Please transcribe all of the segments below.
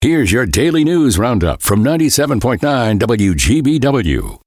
Here's your daily news roundup from 97.9 WGBW.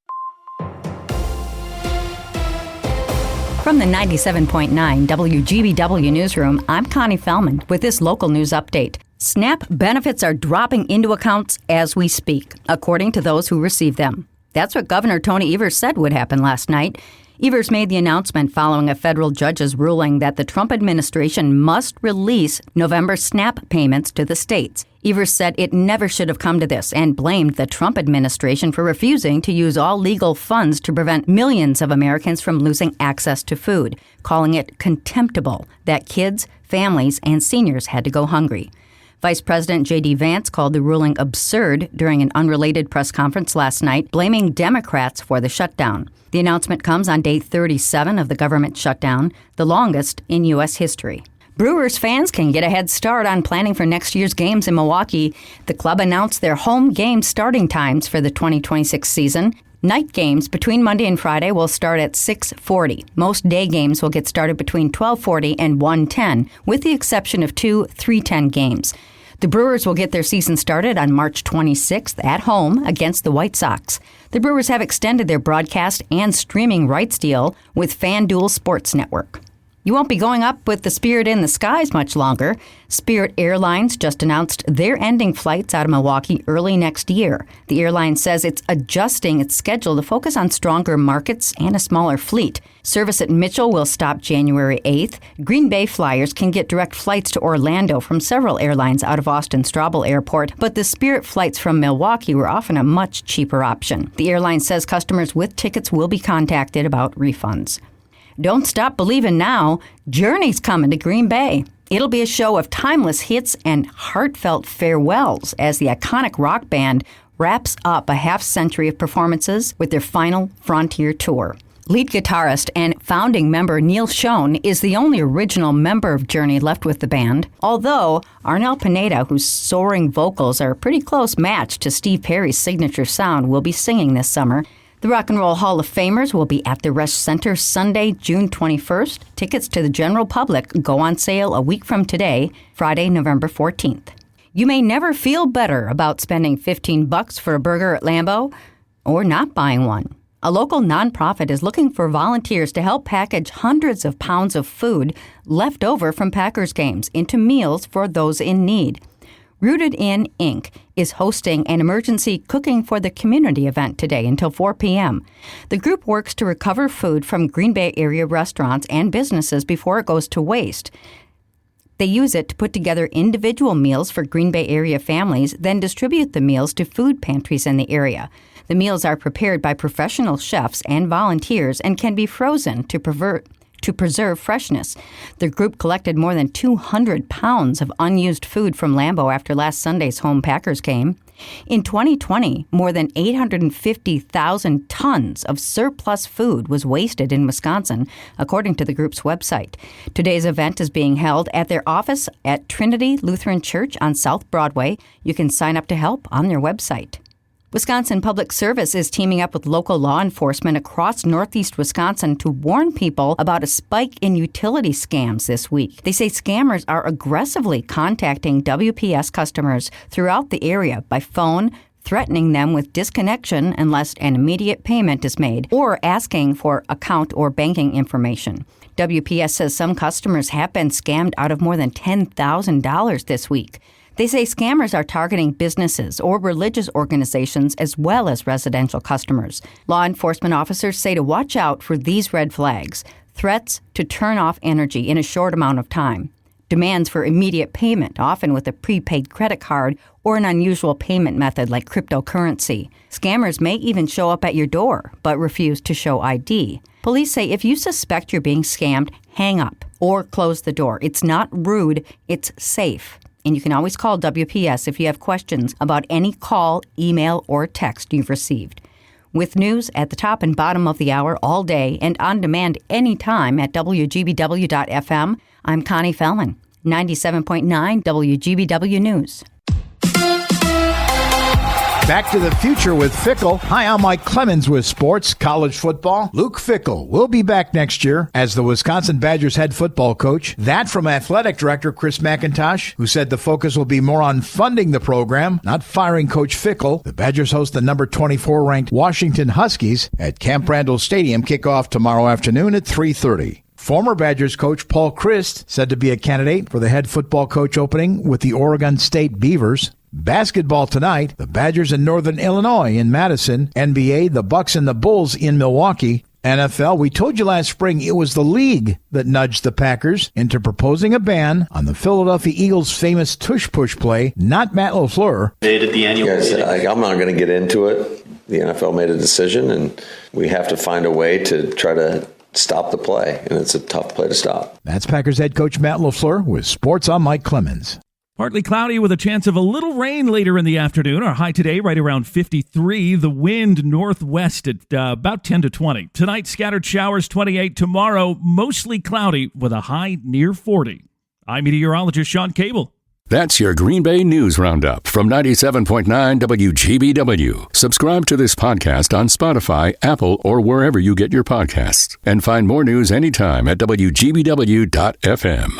From the 97.9 WGBW newsroom, I'm Connie Fellman with this local news update. SNAP benefits are dropping into accounts as we speak, according to those who receive them. That's what Governor Tony Evers said would happen last night. Evers made the announcement following a federal judge's ruling that the Trump administration must release November SNAP payments to the states. Evers said it never should have come to this and blamed the Trump administration for refusing to use all legal funds to prevent millions of Americans from losing access to food, calling it contemptible that kids, families, and seniors had to go hungry. Vice President J.D. Vance called the ruling absurd during an unrelated press conference last night, blaming Democrats for the shutdown. The announcement comes on day 37 of the government shutdown, the longest in U.S. history. Brewers fans can get a head start on planning for next year's games in Milwaukee. The club announced their home game starting times for the 2026 season. Night games between Monday and Friday will start at 6:40. Most day games will get started between 12:40 and 1:10, with the exception of 2 3:10 games. The Brewers will get their season started on March 26th at home against the White Sox. The Brewers have extended their broadcast and streaming rights deal with FanDuel Sports Network. You won't be going up with the Spirit in the skies much longer. Spirit Airlines just announced they're ending flights out of Milwaukee early next year. The airline says it's adjusting its schedule to focus on stronger markets and a smaller fleet. Service at Mitchell will stop January 8th. Green Bay flyers can get direct flights to Orlando from several airlines out of Austin Straubel Airport, but the Spirit flights from Milwaukee were often a much cheaper option. The airline says customers with tickets will be contacted about refunds. Don't stop believing now. Journey's coming to Green Bay. It'll be a show of timeless hits and heartfelt farewells as the iconic rock band wraps up a half-century of performances with their final Frontier tour. Lead guitarist and founding member Neil Schon is the only original member of Journey left with the band, although Arnel Pineda, whose soaring vocals are a pretty close match to Steve Perry's signature sound, will be singing this summer. The Rock and Roll Hall of Famers will be at the Resch Center Sunday, June 21st. Tickets to the general public go on sale a week from today, Friday, November 14th. You may never feel better about spending $15 for a burger at Lambeau or not buying one. A local nonprofit is looking for volunteers to help package hundreds of pounds of food left over from Packers games into meals for those in need. Rooted in Inc. is hosting an emergency Cooking for the Community event today until 4 p.m. The group works to recover food from Green Bay area restaurants and businesses before it goes to waste. They use it to put together individual meals for Green Bay area families, then distribute the meals to food pantries in the area. The meals are prepared by professional chefs and volunteers and can be frozen to preserve freshness. The group collected more than 200 pounds of unused food from Lambeau after last Sunday's home Packers game. In 2020, more than 850,000 tons of surplus food was wasted in Wisconsin, according to the group's website. Today's event is being held at their office at Trinity Lutheran Church on South Broadway. You can sign up to help on their website. Wisconsin Public Service is teaming up with local law enforcement across northeast Wisconsin to warn people about a spike in utility scams this week. They say scammers are aggressively contacting WPS customers throughout the area by phone, threatening them with disconnection unless an immediate payment is made, or asking for account or banking information. WPS says some customers have been scammed out of more than $10,000 this week. They say scammers are targeting businesses or religious organizations as well as residential customers. Law enforcement officers say to watch out for these red flags: threats to turn off energy in a short amount of time, demands for immediate payment, often with a prepaid credit card or an unusual payment method like cryptocurrency. Scammers may even show up at your door but refuse to show ID. Police say if you suspect you're being scammed, hang up or close the door. It's not rude, it's safe. And you can always call WPS if you have questions about any call, email, or text you've received. With news at the top and bottom of the hour all day and on demand anytime at WGBW.FM, I'm Connie Fellman, 97.9 WGBW News. Back to the future with Fickle. Hi, I'm Mike Clemens with sports, college football. Luke Fickle will be back next year as the Wisconsin Badgers head football coach. That from athletic director Chris McIntosh, who said the focus will be more on funding the program, not firing Coach Fickle. The Badgers host the number 24 ranked Washington Huskies at Camp Randall Stadium. Kickoff tomorrow afternoon at 3:30. Former Badgers coach Paul Christ said to be a candidate for the head football coach opening with the Oregon State Beavers. Basketball tonight, the Badgers in Northern Illinois in Madison. NBA, the Bucks and the Bulls in Milwaukee. NFL, we told you last spring it was the league that nudged the Packers into proposing a ban on the Philadelphia Eagles' famous tush-push play, not Matt LaFleur. I'm not going to get into it. The NFL made a decision, and we have to find a way to try to stop the play, and it's a tough play to stop. That's Packers head coach Matt LaFleur with Sports. I'm Mike Clemens. Partly cloudy with a chance of a little rain later in the afternoon. Our high today right around 53. The wind northwest at about 10 to 20. Tonight, scattered showers 28. Tomorrow, mostly cloudy with a high near 40. I'm meteorologist Sean Cable. That's your Green Bay News Roundup from 97.9 WGBW. Subscribe to this podcast on Spotify, Apple, or wherever you get your podcasts. And find more news anytime at WGBW.FM.